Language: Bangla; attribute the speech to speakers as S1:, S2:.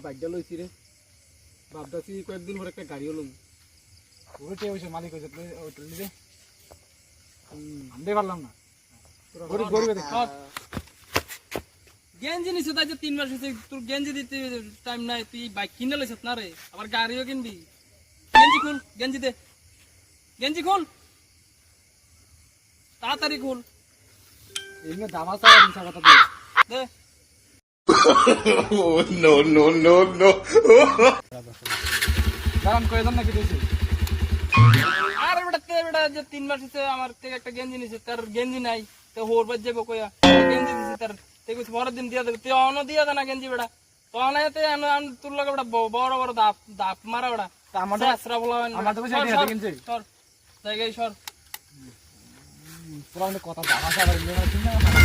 S1: বাইকটা লইছি রে ভাবতেছি কয়েকদিন পর একটা গাড়িও লম
S2: ওইটাই হয়েছে মালিক হয়েছে ওইটা নিলে আনতে পারলাম না গরিব গরিব
S3: গেঞ্জি নিছে তাই যে 3 মাস হইছে তোর গেঞ্জি দিতে টাইম নাই তুই বাইক কিনে লইছত না রে আবার গাড়িও কিনবি গেঞ্জি খুল গেঞ্জি দে গেঞ্জি খুল তাড়াতাড়ি খুল
S2: এমনি দাম আছে আর মিছা কথা দিয়ে
S3: দে
S4: no, no, no, no.
S2: দাম কয়জন নাকি দিয়েছে
S3: আর বেটা যে 3 মাস হইছে আমার থেকে একটা গেঞ্জি নিছে তার গেঞ্জি নাই তো হোর বাজ যাবো কইয়া গেঞ্জি দিছে তার তে কইছে পরের দিন দিয়া দেবে তুই অন দিয়া দে না গেঞ্জি বেটা তো অনাইতে তোর লগে বেটা বড় বড় দাপ মারা বেটা
S2: তা আমাদের
S3: আশ্রা বলা হয় না
S2: আমাদের তো সেটা হাতে কিনছে
S3: সর জায়গায় সর
S2: পুরো কথা দাম আছে আর এমনি না